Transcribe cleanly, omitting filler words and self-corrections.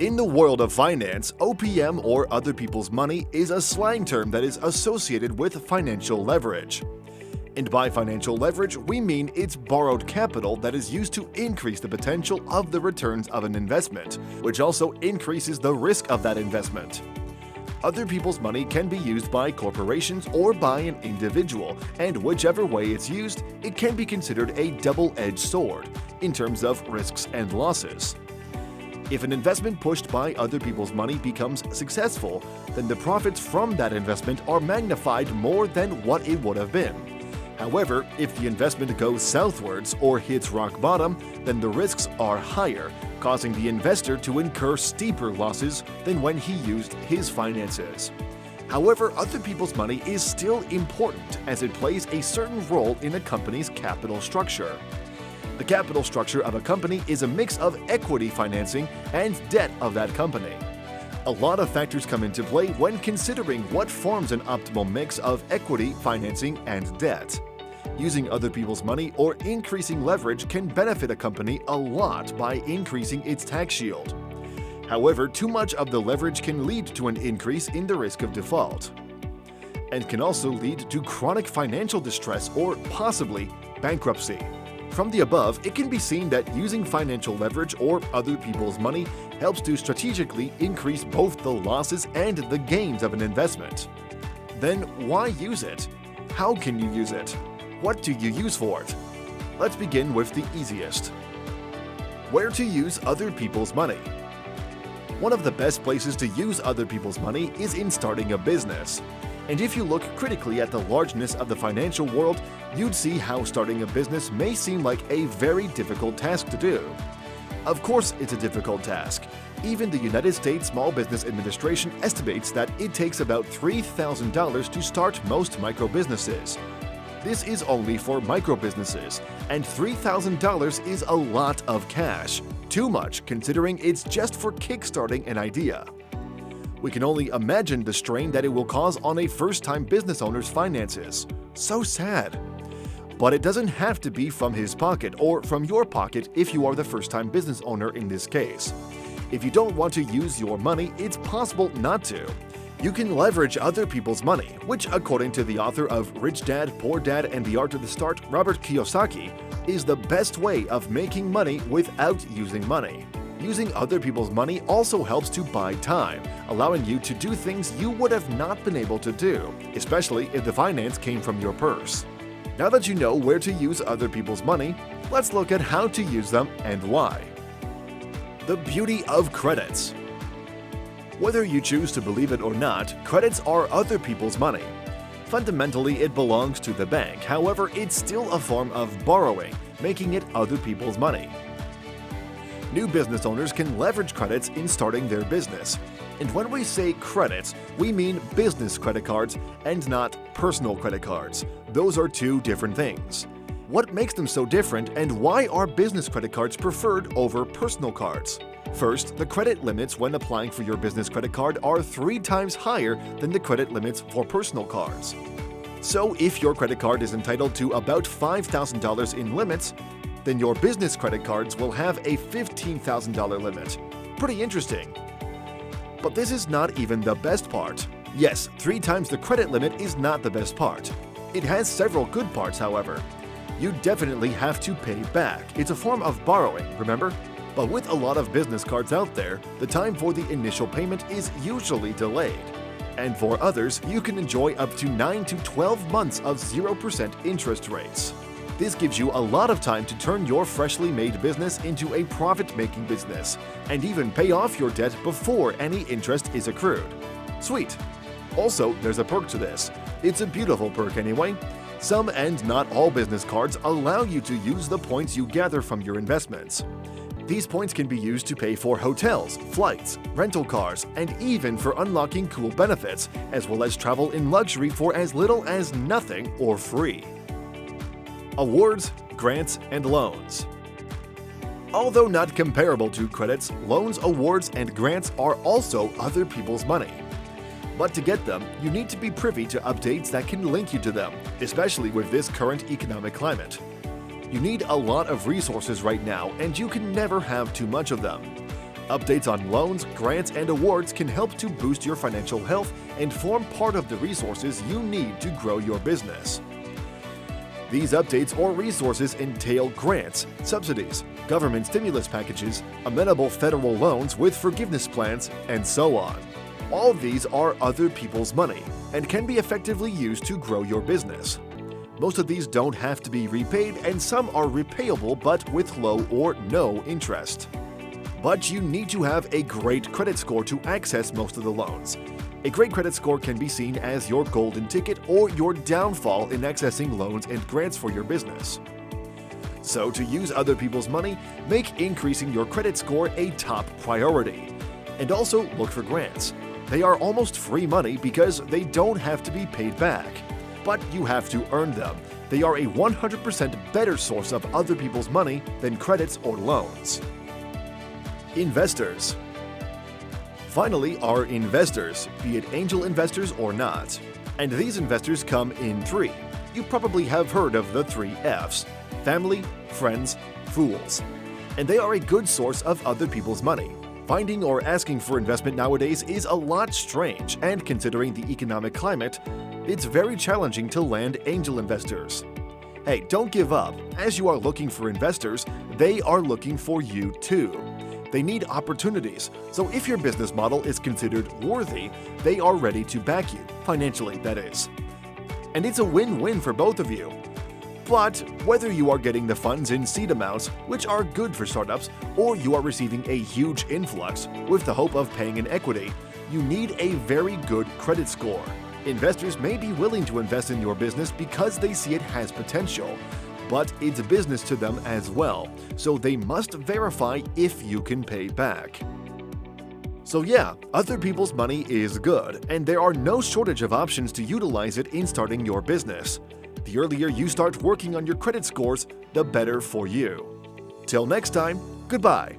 In the world of finance, OPM or other people's money is a slang term that is associated with financial leverage. And by financial leverage, we mean it's borrowed capital that is used to increase the potential of the returns of an investment, which also increases the risk of that investment. Other people's money can be used by corporations or by an individual, and whichever way it's used, it can be considered a double-edged sword in terms of risks and losses. If an investment pushed by other people's money becomes successful, then the profits from that investment are magnified more than what it would have been. However, if the investment goes southwards or hits rock bottom, then the risks are higher, causing the investor to incur steeper losses than when he used his finances. However, other people's money is still important as it plays a certain role in a company's capital structure. The capital structure of a company is a mix of equity financing and debt of that company. A lot of factors come into play when considering what forms an optimal mix of equity, financing, and debt. Using other people's money or increasing leverage can benefit a company a lot by increasing its tax shield. However, too much of the leverage can lead to an increase in the risk of default, and can also lead to chronic financial distress or possibly bankruptcy. From the above, it can be seen that using financial leverage or other people's money helps to strategically increase both the losses and the gains of an investment. Then why use it? How can you use it? What do you use for it? Let's begin with the easiest. Where to use other people's money? One of the best places to use other people's money is in starting a business. And if you look critically at the largeness of the financial world, you'd see how starting a business may seem like a very difficult task to do. Of course, it's a difficult task. Even the United States Small Business Administration estimates that it takes about $3,000 to start most micro-businesses. This is only for micro-businesses, and $3,000 is a lot of cash. Too much considering it's just for kickstarting an idea. We can only imagine the strain that it will cause on a first-time business owner's finances. So sad. But it doesn't have to be from his pocket or from your pocket if you are the first-time business owner in this case. If you don't want to use your money, it's possible not to. You can leverage other people's money, which, according to the author of Rich Dad, Poor Dad, and The Art of the Start, Robert Kiyosaki, is the best way of making money without using money. Using other people's money also helps to buy time, allowing you to do things you would have not been able to do, especially if the finance came from your purse. Now that you know where to use other people's money, let's look at how to use them and why. The beauty of credits. Whether you choose to believe it or not, credits are other people's money. Fundamentally, it belongs to the bank, however, it's still a form of borrowing, making it other people's money. New business owners can leverage credits in starting their business. And when we say credits, we mean business credit cards and not personal credit cards. Those are two different things. What makes them so different, and why are business credit cards preferred over personal cards? First, the credit limits when applying for your business credit card are 3 times higher than the credit limits for personal cards. So if your credit card is entitled to about $5,000 in limits, then your business credit cards will have a $15,000 limit. Pretty interesting. But this is not even the best part. Yes, 3 times the credit limit is not the best part. It has several good parts, however. You definitely have to pay back. It's a form of borrowing, remember? But with a lot of business cards out there, the time for the initial payment is usually delayed. And for others, you can enjoy up to 9 to 12 months of 0% interest rates. This gives you a lot of time to turn your freshly made business into a profit-making business, and even pay off your debt before any interest is accrued. Sweet! Also, there's a perk to this. It's a beautiful perk anyway. Some and not all business cards allow you to use the points you gather from your investments. These points can be used to pay for hotels, flights, rental cars, and even for unlocking cool benefits, as well as travel in luxury for as little as nothing or free. Awards, grants, and loans. Although not comparable to credits, loans, awards, and grants are also other people's money. But to get them, you need to be privy to updates that can link you to them, especially with this current economic climate. You need a lot of resources right now, and you can never have too much of them. Updates on loans, grants, and awards can help to boost your financial health and form part of the resources you need to grow your business. These updates or resources entail grants, subsidies, government stimulus packages, amenable federal loans with forgiveness plans, and so on. All these are other people's money and can be effectively used to grow your business. Most of these don't have to be repaid, and some are repayable but with low or no interest. But you need to have a great credit score to access most of the loans. A great credit score can be seen as your golden ticket or your downfall in accessing loans and grants for your business. So, to use other people's money, make increasing your credit score a top priority. And also look for grants. They are almost free money because they don't have to be paid back. But you have to earn them. They are a 100% better source of other people's money than credits or loans. Investors. Finally, are investors, be it angel investors or not. And these investors come in three. You probably have heard of the 3 F's: family, friends, fools. And they are a good source of other people's money. Finding or asking for investment nowadays is a lot strange, and considering the economic climate, it's very challenging to land angel investors. Hey, don't give up. As you are looking for investors, they are looking for you too. They need opportunities, so if your business model is considered worthy, they are ready to back you, financially that is. And it's a win-win for both of you. But whether you are getting the funds in seed amounts, which are good for startups, or you are receiving a huge influx with the hope of paying in equity, you need a very good credit score. Investors may be willing to invest in your business because they see it has potential, but it's business to them as well, so they must verify if you can pay back. So yeah, other people's money is good, and there are no shortage of options to utilize it in starting your business. The earlier you start working on your credit scores, the better for you. Till next time, goodbye.